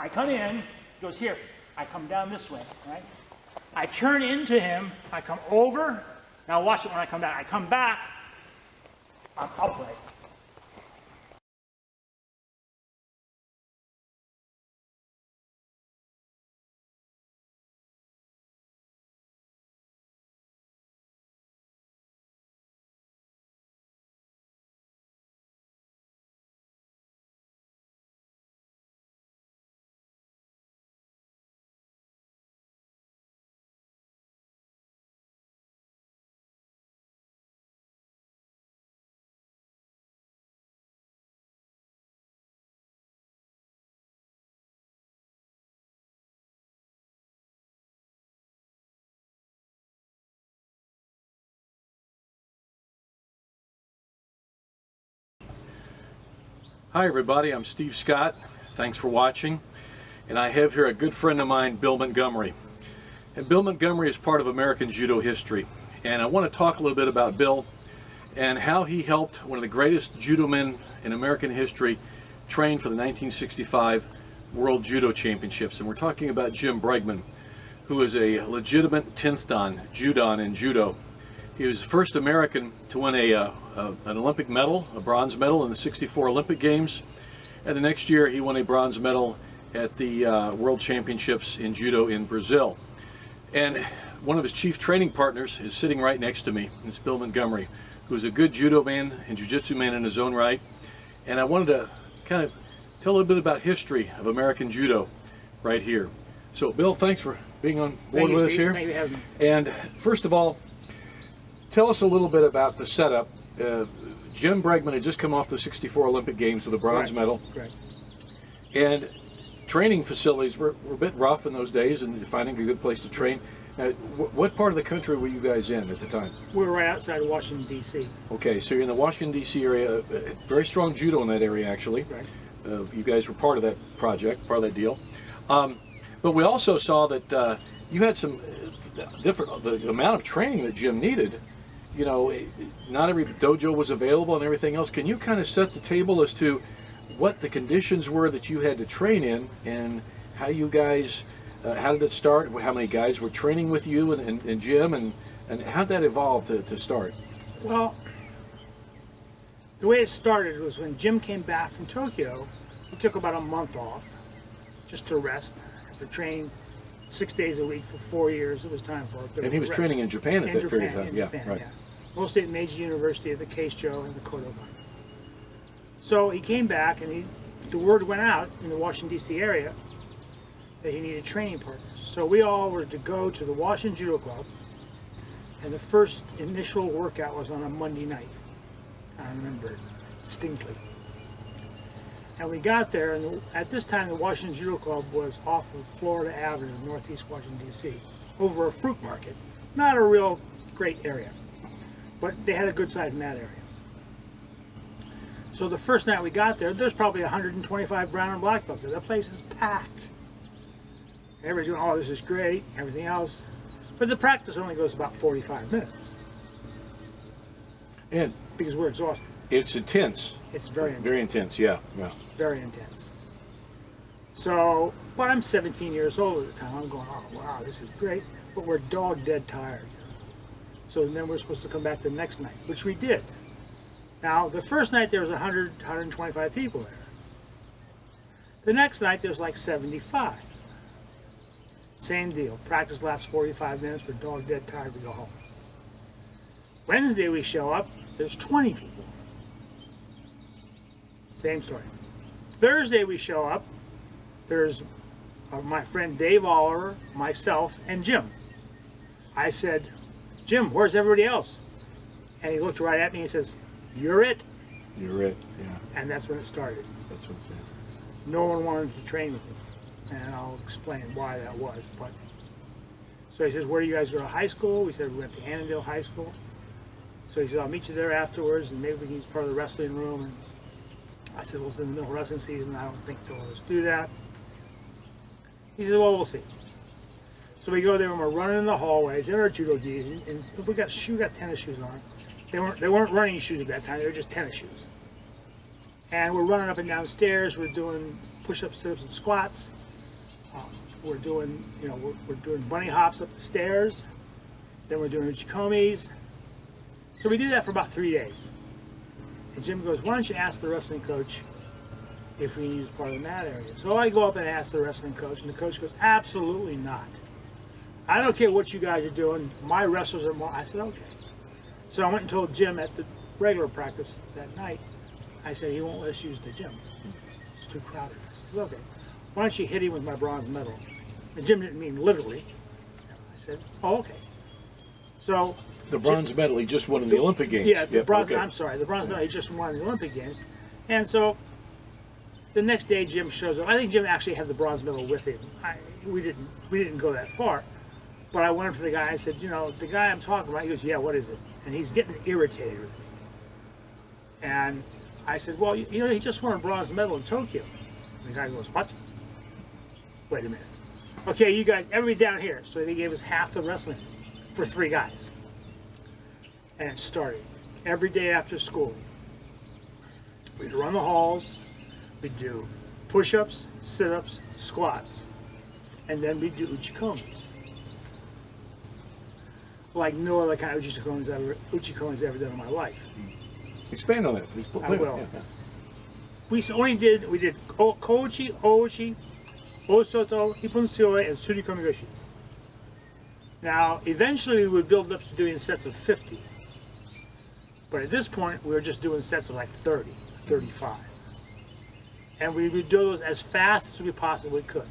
I come in, he goes here. I come down this way, right? I turn into him, I come over. Now watch it when I come back. I come back, I'm upright. Hi everybody, I'm Steve Scott. Thanks for watching. And I have here a good friend of mine, Bill Montgomery. And Bill Montgomery is part of American Judo history. And I want to talk a little bit about Bill and how he helped one of the greatest judo men in American history train for the 1965 World Judo Championships. And we're talking about Jim Bregman, who is a legitimate 10th dan, Judan in judo. He was the first American to win an Olympic medal, a bronze medal in the '64 Olympic Games. And the next year he won a bronze medal at the World Championships in Judo in Brazil. And one of his chief training partners is sitting right next to me. It's Bill Montgomery, who is a good judo man and jiu-jitsu man in his own right. And I wanted to kind of tell a little bit about history of American judo right here. So Bill, thanks for being on board with us here. Thank you for having me. And first of all, tell us a little bit about the setup. Jim Bregman had just come off the '64 Olympic Games with a bronze medal. Correct. And training facilities were a bit rough in those days, and finding a good place to train. Now, what part of the country were you guys in at the time? We were right outside of Washington, D.C. Okay, so you're in the Washington, D.C. area. Very strong judo in that area, actually. Right. You guys were part of that project, part of that deal. But we also saw that you had some different, the amount of training that Jim needed. You know, not every dojo was available and everything else. Can you kind of set the table as to what the conditions were that you had to train in, and how you guys, how did it start? How many guys were training with you and Jim, and how did that evolve to start? Well, the way it started was when Jim came back from Tokyo. He took about a month off just to rest after training 6 days a week for 4 years. It was time for a bit And he was training in Japan at that period of time. Yeah, right. Yeah. Mostly at Meiji University at the Keisho and the Kodokan. So he came back, and the word went out in the Washington, D.C. area that he needed training partners. So we all were to go to the Washington Judo Club, and the first initial workout was on a Monday night. I remember it distinctly. And we got there, and at this time the Washington Judo Club was off of Florida Avenue in northeast Washington, D.C., over a fruit market. Not a real great area, but they had a good size mat area. So the first night we got there, there's probably 125 brown and black belts there. The place is packed. Everybody's going, oh, this is great, everything else. But the practice only goes about 45 minutes. And because we're exhausted. It's intense. It's very intense. Very intense, yeah. Very intense. So, but I'm 17 years old at the time. I'm going, oh, wow, this is great. But we're dog dead tired. So then we're supposed to come back the next night, which we did. Now, the first night there was 100, 125 people there. The next night there's like 75. Same deal. Practice lasts 45 minutes. We're dog dead tired. We go home. Wednesday we show up. There's 20 people. Same story. Thursday we show up. There's my friend Dave Oliver, myself, and Jim. I said, Jim, where's everybody else? And he looked right at me and he says, you're it. You're it, yeah. And that's when it started. That's what it says. No one wanted to train with me. And I'll explain why that was. But so he says, where do you guys go to high school? We said we went to Annandale High School. So he said, I'll meet you there afterwards, and maybe we can use part of the wrestling room. And I said, well, it's in the middle of wrestling season. I don't think they'll let us do that. He said, well, we'll see. So we go there, and we're running in the hallways in our judo gis, and we got tennis shoes on. They weren't running shoes at that time. They were just tennis shoes. And we're running up and down stairs. We're doing push-ups, sit-ups, and squats. We're doing, we're doing bunny hops up the stairs. Then we're doing uchikomis. So we do that for about 3 days. And Jim goes, why don't you ask the wrestling coach if we can use part of the mat area? So I go up and ask the wrestling coach, and the coach goes, absolutely not. I don't care what you guys are doing. My wrestlers are more. I said, okay. So I went and told Jim at the regular practice that night, I said, he won't let us use the gym. It's too crowded. I said, okay. Why don't you hit him with my bronze medal? And Jim didn't mean literally. I said, oh, okay. So the bronze medal he just won in the Olympic Games. Yeah, the bronze. Okay. I'm sorry, the bronze medal he just won in the Olympic Games. And so the next day Jim shows up. I think Jim actually had the bronze medal with him. We didn't go that far. But I went up to the guy. I said, the guy I'm talking about. He goes, yeah, what is it? And he's getting irritated with me. And I said, well, he just won a bronze medal in Tokyo. And the guy goes, what? Wait a minute. Okay, you guys, everybody down here. So they gave us half the wrestling for 3 guys. And it started every day after school. We'd run the halls. We'd do push-ups, sit-ups, squats. And then we'd do uchikomis. Like no other kind of uchikomis I've ever done in my life. Expand on that. I will. Yeah. We did Kouchi, Ouchi, Osoto, Ippunsuoi, and Surikomigoshi. Now, eventually we would build up to doing sets of 50. But at this point, we were just doing sets of like 30, 35. And we would do those as fast as we possibly could.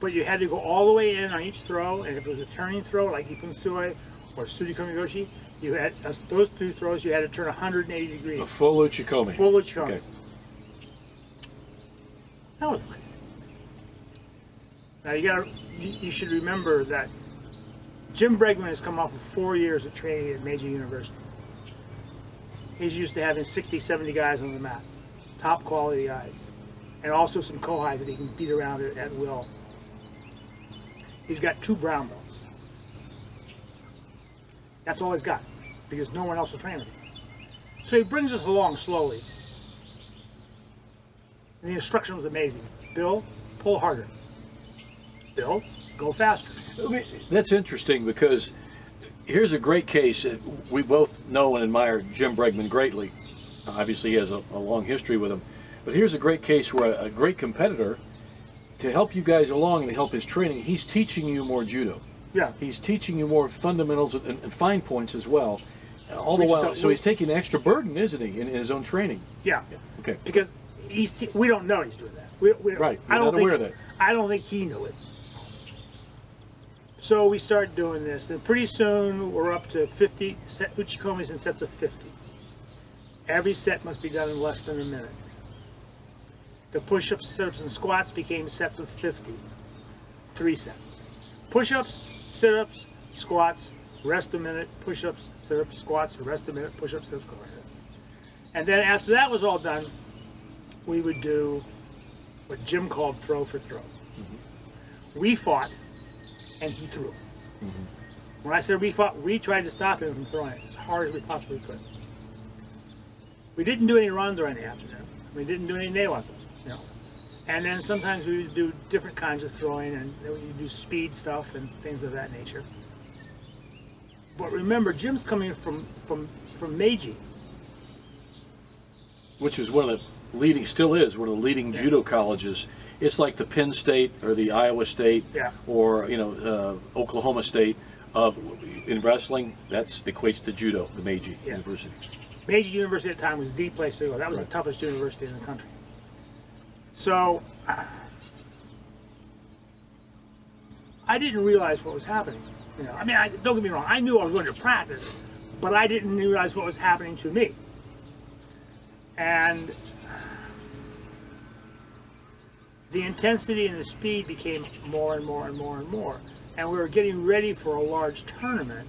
But you had to go all the way in on each throw, and if it was a turning throw, like Ippunsuoi or Surikomigoshi, you had those 2 throws, you had to turn 180 degrees. A full uchikomi. Full uchikomi. Okay. That was good. Now you should remember that Jim Bregman has come off of 4 years of training at Meiji University. He's used to having 60, 70 guys on the mat, top quality guys, and also some kohais that he can beat around at will. He's got 2 brown belts. That's all he's got, because no one else will train him. So he brings us along slowly. And the instruction was amazing. Bill, pull harder. Bill, go faster. That's interesting, because here's a great case. We both know and admire Jim Bregman greatly. Obviously, he has a long history with him. But here's a great case where a great competitor, to help you guys along and help his training, he's teaching you more judo. Yeah. He's teaching you more fundamentals and fine points as well. All the while, so he's taking an extra burden, isn't he, in his own training? Yeah. Okay. Because we don't know he's doing that. We right. We're not aware of that. I don't think he knew it. So we start doing this, and pretty soon we're up to 50 uchikomis in sets of 50. Every set must be done in less than a minute. The push-ups, sit-ups, and squats became sets of 50. 3 sets. Push-ups, sit-ups, squats, rest a minute, push-ups, sit-ups, squats, rest a minute, push-ups, sit-ups, squats. And then after that was all done, we would do what Jim called throw for throw. Mm-hmm. We fought, and he threw. Mm-hmm. When I said we fought, we tried to stop him from throwing as hard as we possibly could. We didn't do any runs during the afternoon. We didn't do any newaza. And then sometimes we would do different kinds of throwing, and we would do speed stuff and things of that nature. But remember, Jim's coming from Meiji, which is one of the leading, still is one of the leading judo colleges. It's like the Penn State or the Iowa State, or Oklahoma State in wrestling. That equates to judo, the Meiji University. Meiji University at the time was the place to go. That was the toughest university in the country. So I didn't realize what was happening. I mean, don't get me wrong. I knew I was going to practice, but I didn't realize what was happening to me. And the intensity and the speed became more and more and more and more. And we were getting ready for a large tournament.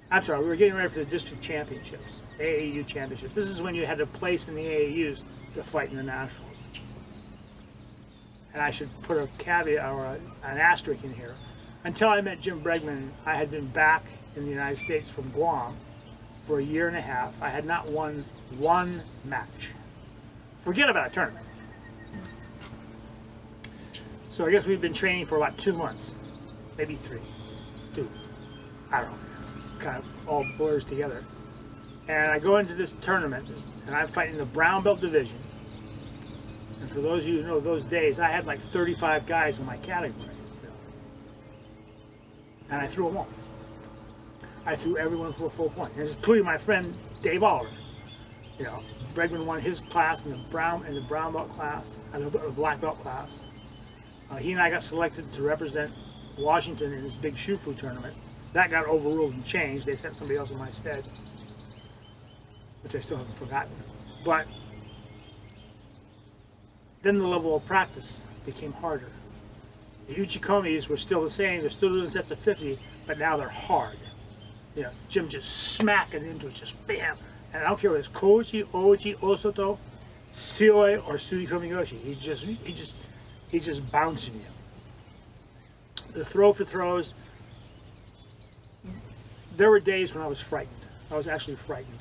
I'm sorry, we were getting ready for the district championships, AAU championships. This is when you had to place in the AAUs to fight in the nationals. And I should put a caveat or an asterisk in here. Until I met Jim Bregman, I had been back in the United States from Guam for a year and a half. I had not won one match. Forget about a tournament. So I guess we've been training for about 2 months, maybe 3, 2, I don't know, kind of all blurs together. And I go into this tournament, and I'm fighting the brown belt division. And for those of you who know those days, I had like 35 guys in my category. And I threw them all. I threw everyone for a full point, and including my friend Dave Oliver. You know, Bregman won his class in the brown belt class, and the black belt class. He and I got selected to represent Washington in his big Shufu tournament. That got overruled and changed. They sent somebody else in my stead, which I still haven't forgotten. But then the level of practice became harder. The uchikomis were still the same. They're still doing sets of 50, but now they're hard. You know, Jim just smacking into it, just bam. And I don't care whether it's Kochi, Ochi, Osoto, Sioi, or Surikomiyoshi. He's just bouncing you. The throw for throws, there were days when I was frightened. I was actually frightened.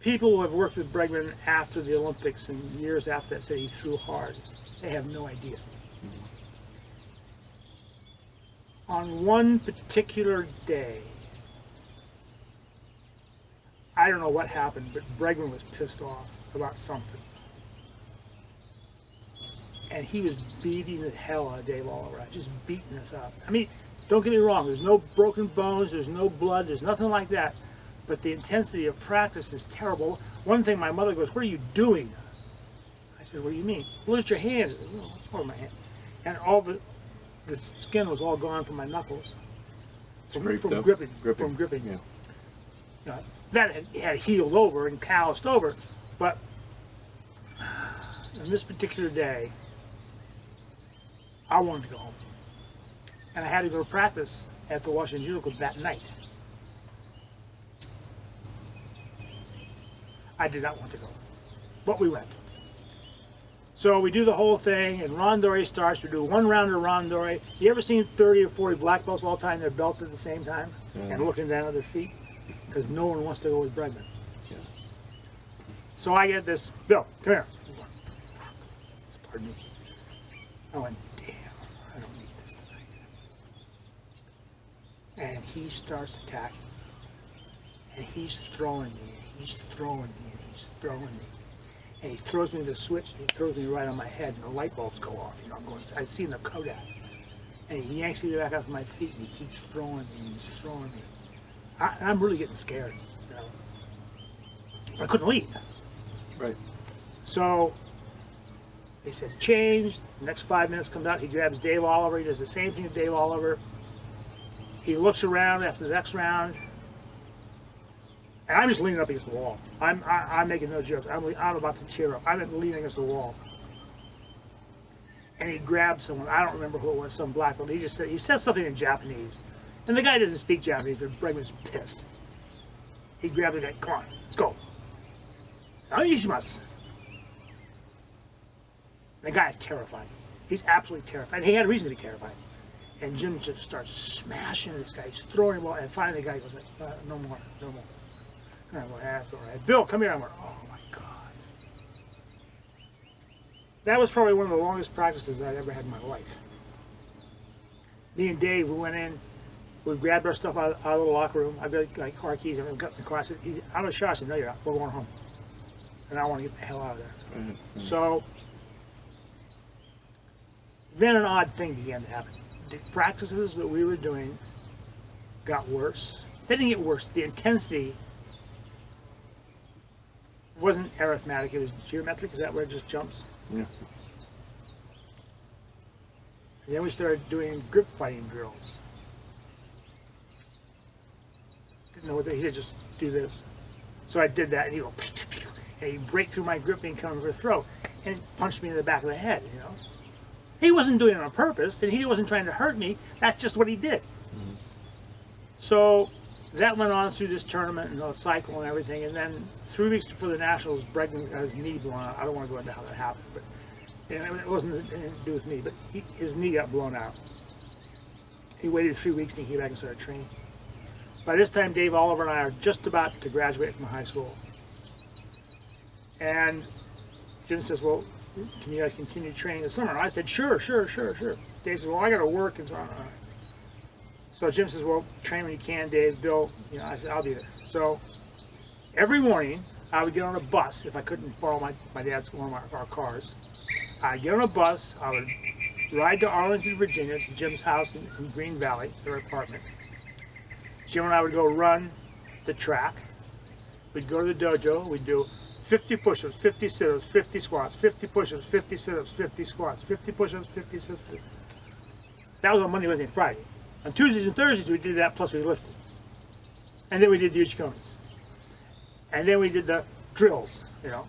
People who have worked with Bregman after the Olympics and years after that say he threw hard. They have no idea. On one particular day, I don't know what happened, but Bregman was pissed off about something. And he was beating the hell out of Dave Oliver, just beating us up. I mean, don't get me wrong, there's no broken bones, there's no blood, there's nothing like that. But the intensity of practice is terrible. One thing, my mother goes, "What are you doing?" I said, "What do you mean?" "Look at your hand." I said, "Oh, what's wrong with my hand?" And all the skin was all gone from my knuckles. From gripping. From gripping. Yeah. You know, that had healed over and calloused over. But on this particular day, I wanted to go home. And I had to go to practice at the Washington Judo Club that night. I did not want to go, but we went. So we do the whole thing, and randori starts. We do 1 round of randori. You ever seen 30 or 40 black belts all tying their belt at the same time and looking down at their feet? Because no one wants to go with Bregman. Yeah. So I get this, "Bill, come here." Pardon me. I went, "Damn, I don't need this tonight." And he starts attacking. And he's throwing me, and he's throwing me, and he's throwing me. And he throws me the switch, and he throws me right on my head, and the light bulbs go off. You know, I'm going, I've seen the Kodak. And he yanks me back off my feet, and he keeps throwing me, and he's throwing me. I'm really getting scared, you know. I couldn't leave. Right. So they said, "Change." The next 5 minutes comes out, he grabs Dave Oliver, he does the same thing to Dave Oliver. He looks around after the next round, and I'm just leaning up against the wall. I'm making no jokes. I'm about to tear up. I'm leaning against the wall. And he grabbed someone. I don't remember who it was, some black belt. He says something in Japanese. And the guy doesn't speak Japanese, but Bregman's pissed. He grabbed the guy. "Come on, let's go." "Anishimasu." The guy is terrified. He's absolutely terrified. He had a reason to be terrified. And Jim just starts smashing this guy. He's throwing him all, and finally the guy goes like, "No more, no more." And I'm like, "That's all right. Bill, come here." I'm like, "Oh my God." That was probably one of the longest practices I'd ever had in my life. Me and Dave, we went in, we grabbed our stuff out of the locker room. I've got like car keys, and I've got the car. I said, "I'm a shot." I said, "No, you're not. We're going home." And I want to get the hell out of there. Mm-hmm. So then an odd thing began to happen. The practices that we were doing got worse. They didn't get worse. The intensity wasn't arithmetic, it was geometric. Is that where it just jumps? Yeah. And then we started doing grip fighting drills. Didn't know what he said, "Just do this." So I did that, and he'd go, and he'd break through my gripping, come for the throat, and he punched me in the back of the head, you know. He wasn't doing it on purpose, and he wasn't trying to hurt me. That's just what he did. Mm-hmm. So that went on through this tournament and the cycle and everything, and then 3 weeks before the Nationals, Bregman got his knee blown out. I don't want to go into how that happened, but it wasn't anything to do with me, but his knee got blown out. He waited 3 weeks and he came back and started training. By this time, Dave Oliver and I are just about to graduate from high school. And Jim says, "Well, can you guys continue training this summer? And I said, sure. Dave said, well, I got to work and so on. So Jim says, well, train when you can, Dave, Bill. You know, I said, I'll be there. So every morning I would get on a bus if I couldn't borrow my dad's one of our cars. I'd get on a bus. I would ride to Arlington, Virginia, to Jim's house in Green Valley, their apartment. Jim and I would go run the track. We'd go to the dojo. We'd do 50 push-ups, 50 sit-ups, 50 squats, 50 push-ups, 50 sit-ups, 50 squats, 50 push-ups, 50 sit-ups. That was on Monday, Wednesday, and Friday. On Tuesdays and Thursdays, we did that, plus we lifted. And then we did the uchikonis. And then we did the drills, you know.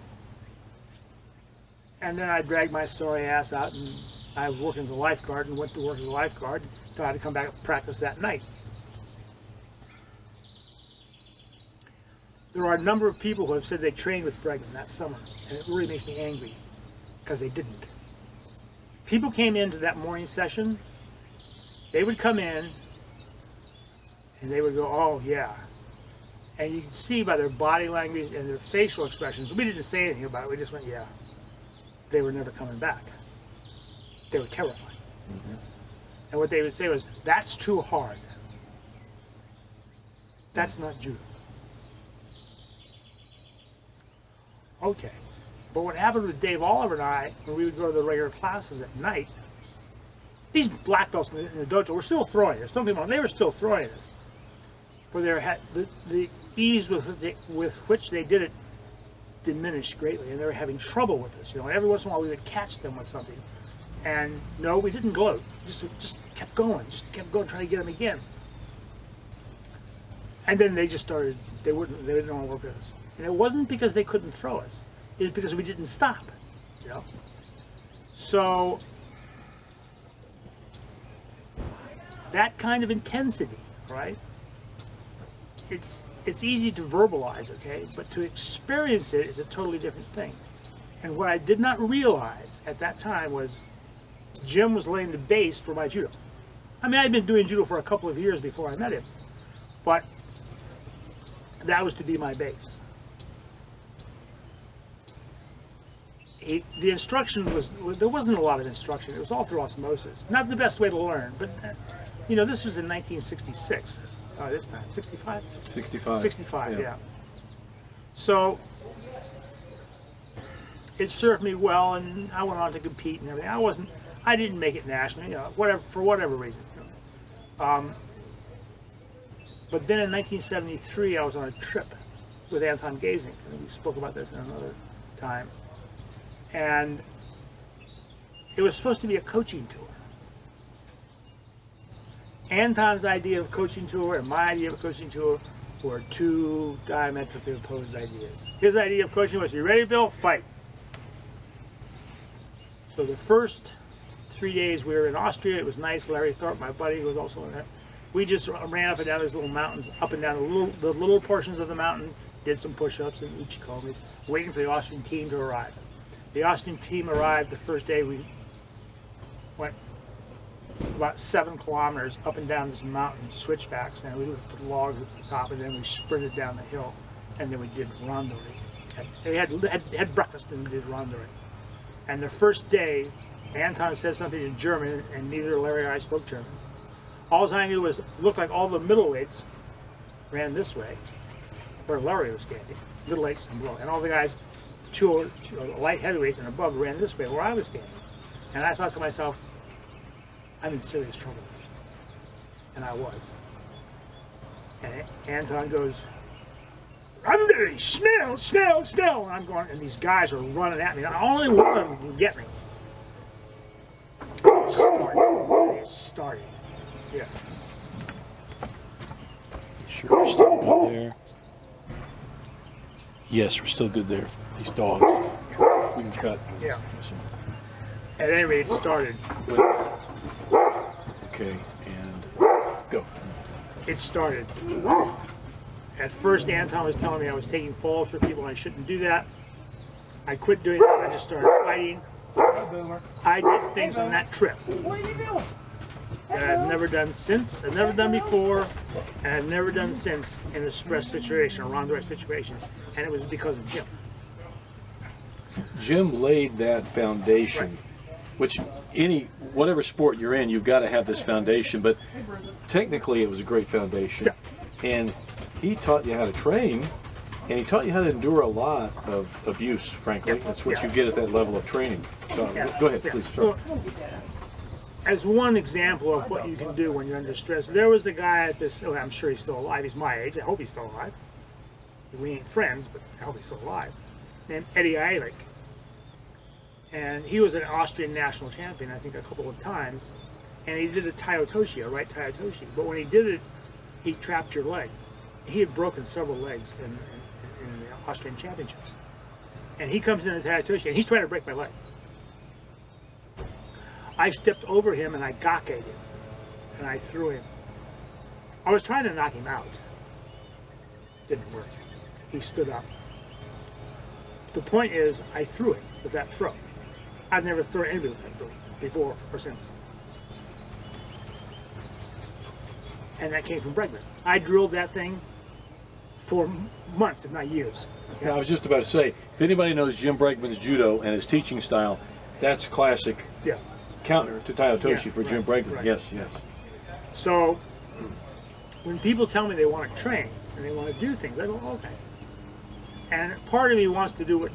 And then I dragged my sorry ass out, and I was working as a lifeguard and went to work as a lifeguard until I had to come back and practice that night. There are a number of people who have said they trained with Bregman that summer, and it really makes me angry, because they didn't. People came into that morning session, they would come in, and they would go, oh yeah. And you could see by their body language and their facial expressions, we didn't say anything about it, we just went, yeah. They were never coming back. They were terrified. Mm-hmm. And what they would say was, that's too hard. That's not judo. Okay. But what happened with Dave Oliver and I, when we would go to the regular classes at night, these black belts in the dojo were still throwing us. Don't get me wrong, they were still throwing us. But the ease with which they did it diminished greatly, and they were having trouble with us. You know, and every once in a while we would catch them with something. And no, we didn't gloat. Just kept going, trying to get them again. And then they just started, they didn't want to work with us. And it wasn't because they couldn't throw us. It was because we didn't stop, you know. So that kind of intensity, right? It's easy to verbalize, okay? But to experience it is a totally different thing. And what I did not realize at that time was Jim was laying the base for my judo. I mean, I'd been doing judo for a couple of years before I met him, but that was to be my base. The instruction was, there wasn't a lot of instruction. It was all through osmosis. Not the best way to learn, but you know, this was in 1966. This time, 65? 65. 65, yeah. So it served me well, and I went on to compete and everything. I didn't make it nationally, you know, for whatever reason. You know. But then in 1973, I was on a trip with Anton Gazing, and we spoke about this in another time. And it was supposed to be a coaching tour. Anton's idea of coaching tour and my idea of coaching tour were two diametrically opposed ideas. His idea of coaching was, you ready, Bill? Fight. So the first 3 days we were in Austria, it was nice. Larry Thorpe, my buddy, was also in that. We just ran up and down these little mountains, up and down the little portions of the mountain, did some push-ups and uchikomis, waiting for the Austrian team to arrive. The Austrian team arrived the first day. We went about 7 kilometers up and down this mountain, switchbacks, and we put logs at the top, and then we sprinted down the hill, and then we did randori. We had breakfast and did randori. And the first day, Anton said something in German, and neither Larry or I spoke German. All I knew was it looked like all the middleweights ran this way, where Larry was standing, middleweights and below, and all the guys, two light heavyweights and above, ran this way where I was standing. And I thought to myself, I'm in serious trouble. And I was. And Anton goes, "Randori, schnell, schnell, schnell." And I'm going, and these guys are running at me. Only one of them can get me. They started. Yeah. Sure, we're still good there. Yes, we're still good there. These dogs. We can cut. Yeah. At any rate, it started. Okay, and go. It started. At first, Anton was telling me I was taking falls for people and I shouldn't do that. I quit doing that. I just started fighting. I did things on that trip that I've never done since, I've never done before, and I've never done since in a stress situation, a randori situation, and it was because of Jim. Jim laid that foundation, which whatever sport you're in, you've got to have this foundation, but technically it was a great foundation. And he taught you how to train, and he taught you how to endure a lot of abuse, frankly. That's what you get at that level of training. So go ahead, please. So, as one example of what you can do when you're under stress, there was a guy at this, I'm sure he's still alive, he's my age, I hope he's still alive. We ain't friends, but I hope he's still alive, named Eddie Eilich. And he was an Austrian national champion, I think, a couple of times. And he did a Taiotoshi, a right Taiotoshi. But when he did it, he trapped your leg. He had broken several legs in the Austrian championships. And he comes in a Taiotoshi, and he's trying to break my leg. I stepped over him, and I gakke'd him. And I threw him. I was trying to knock him out. Didn't work. He stood up. The point is, I threw him with that throw. I've never thrown anybody with that throw before or since. And that came from Bregman. I drilled that thing for months, if not years. Okay? Yeah, I was just about to say, if anybody knows Jim Bregman's judo and his teaching style, that's classic counter to Taiotoshi for Jim Bregman. Right. Yes. So, when people tell me they want to train and they want to do things, I go, okay. And part of me wants to do what,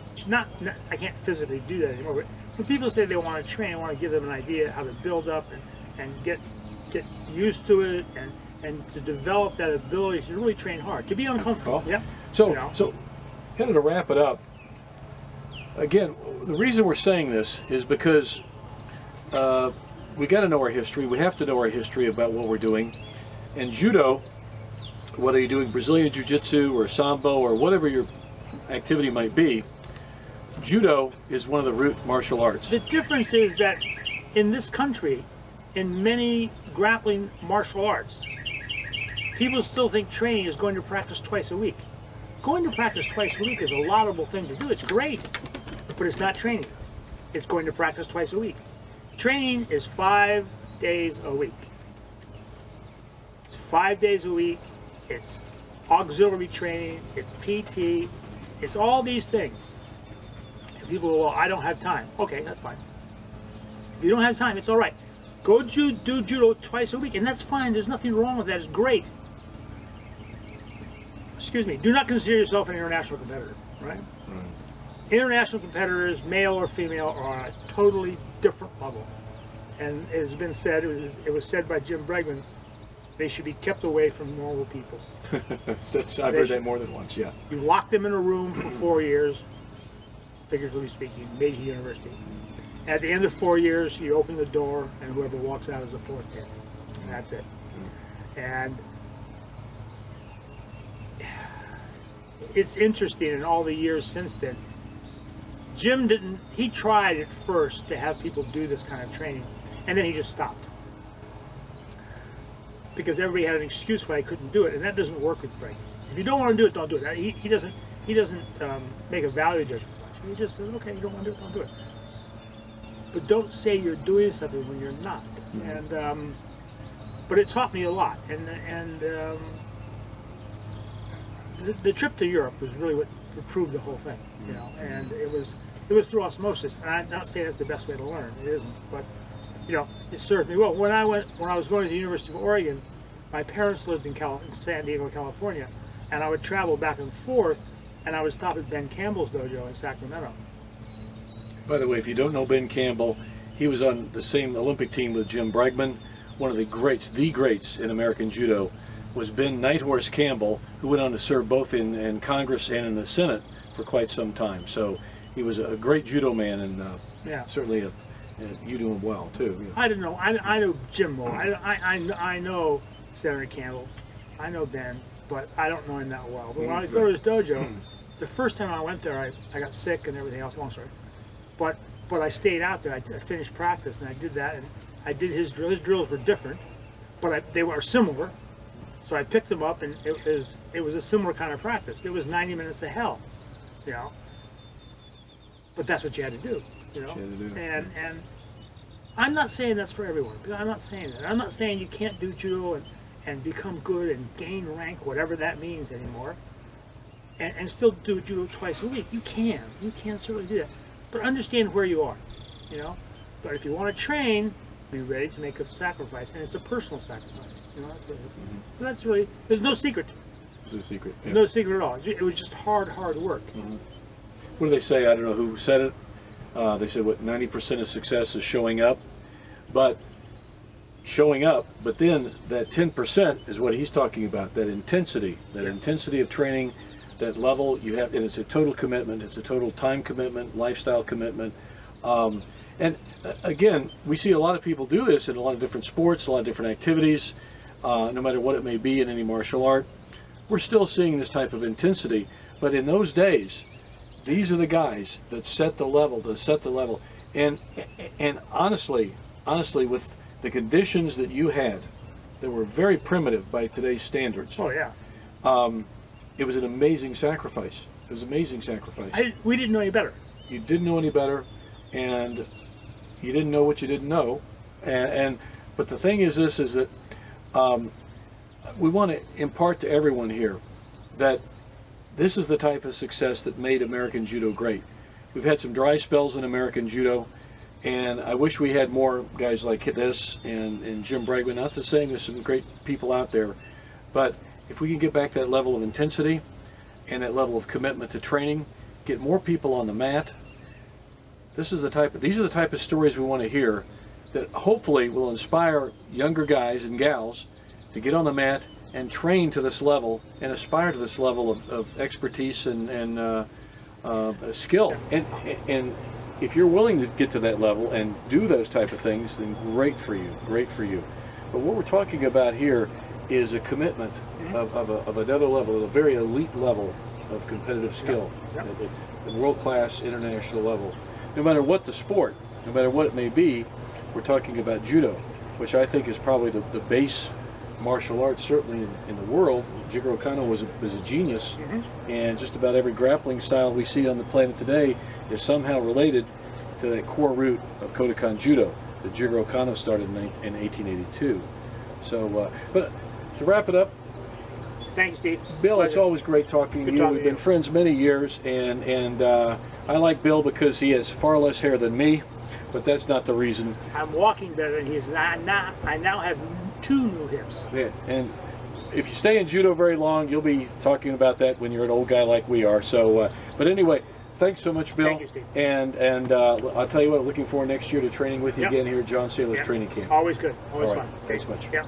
I can't physically do that anymore, but when people say they want to train, I want to give them an idea how to build up and get used to it and to develop that ability to really train hard, to be uncomfortable. Well, so kind of to wrap it up, again, the reason we're saying this is because we got to know our history. We have to know our history about what we're doing. And judo, whether you're doing Brazilian Jiu-Jitsu or Sambo or whatever your activity might be, judo is one of the root martial arts. The difference is that in this country, in many grappling martial arts, people still think training is going to practice twice a week. Going to practice twice a week is a laudable thing to do. It's great, but it's not training. It's going to practice twice a week. Training is 5 days a week. It's 5 days a week. It's auxiliary training. It's PT. It's all these things. And people go, well, I don't have time. Okay, that's fine. If you don't have time, it's all right. Go do judo twice a week, and that's fine. There's nothing wrong with that. It's great. Excuse me. Do not consider yourself an international competitor, right? International competitors, male or female, are on a totally different level. And it has been said, it was said by Jim Bregman, they should be kept away from normal people. I've heard that more than once, yeah. You lock them in a room for 4 years, figuratively speaking, Meiji University. At the end of 4 years, you open the door, and whoever walks out is a fourth hit. And that's it. And it's interesting, in all the years since then, Jim he tried at first to have people do this kind of training, and then he just stopped. Because everybody had an excuse why he couldn't do it, and that doesn't work with Bregman. If you don't want to do it, don't do it. He doesn't make a value judgment. He just says, okay, you don't want to do it, don't do it. But don't say you're doing something when you're not. And but it taught me a lot. And the trip to Europe was really what proved the whole thing, you know. And it was through osmosis. And I'm not saying that's the best way to learn. It isn't. But you know, it served me well. When I was going to the University of Oregon, my parents lived in San Diego, California, and I would travel back and forth, and I would stop at Ben Campbell's dojo in Sacramento. By the way, if you don't know Ben Campbell, he was on the same Olympic team with Jim Bregman. One of the greats in American Judo was Ben Nighthorse Campbell, who went on to serve both in Congress and in the Senate for quite some time. So he was a great judo man, and certainly you do him well too. Yeah. I don't know. I know Jim more. I know Senator Campbell. I know Ben, but I don't know him that well. But when I go to his dojo, the first time I went there, I got sick and everything else. Long story. But I stayed out there. I finished practice, and I did that, and I did his drill. His drills were different, but they were similar. So I picked them up, and it was a similar kind of practice. It was 90 minutes of hell, you know. But that's what you had to do, you know. And I'm not saying that's for everyone. I'm not saying that. I'm not saying you can't do judo and become good and gain rank, whatever that means anymore, and still do judo twice a week. You can certainly do that. but understand where you are, you know. But if you want to train, be ready to make a sacrifice, and it's a personal sacrifice. You know, that's what it is. So that's really, there's no secret. There's no secret. Yeah. No secret at all. It was just hard work. What do they say? I don't know who said it. They said, what, 90% of success is showing up. But showing up, but then that 10% is what he's talking about, that intensity of training, that level you have, and it's a total commitment, it's a total time commitment, lifestyle commitment. And again, we see a lot of people do this in a lot of different sports, a lot of different activities, no matter what it may be in any martial art. We're still seeing this type of intensity, but in those days, these are the guys that set the level, and honestly, with the conditions that you had, that were very primitive by today's standards. Oh yeah. It was an amazing sacrifice. It was an amazing sacrifice. We didn't know any better. You didn't know any better, and you didn't know what you didn't know. But the thing is this, is that we want to impart to everyone here that this is the type of success that made American Judo great. We've had some dry spells in American Judo, and I wish we had more guys like this and Jim Bregman. Not to saying there's some great people out there, but if we can get back that level of intensity and that level of commitment to training, get more people on the mat, these are the type of stories we want to hear that hopefully will inspire younger guys and gals to get on the mat and train to this level and aspire to this level of expertise and skill. And if you're willing to get to that level and do those type of things, then great for you, great for you. But what we're talking about here is a commitment of another level, a very elite level of competitive skill, at the world-class international level. No matter what the sport, no matter what it may be, we're talking about Judo, which I think is probably the base martial arts, certainly in the world. Jigoro Kano was a genius, and just about every grappling style we see on the planet today is somehow related to that core root of Kodokan Judo that Jigoro Kano started in 1882. So, but to wrap it up, thanks, Steve. Bill, it's always great talking to you. We've been friends many years, and I like Bill because he has far less hair than me, but that's not the reason. I'm walking better than he is. I now have 2 new hips. Yeah, and if you stay in Judo very long, you'll be talking about that when you're an old guy like we are. So, but anyway, thanks so much, Bill. Thank you, Steve. And I'll tell you what, looking forward next year to training with you again here at John Saylor's training camp. Always good. Always fun. Thanks much. Yeah.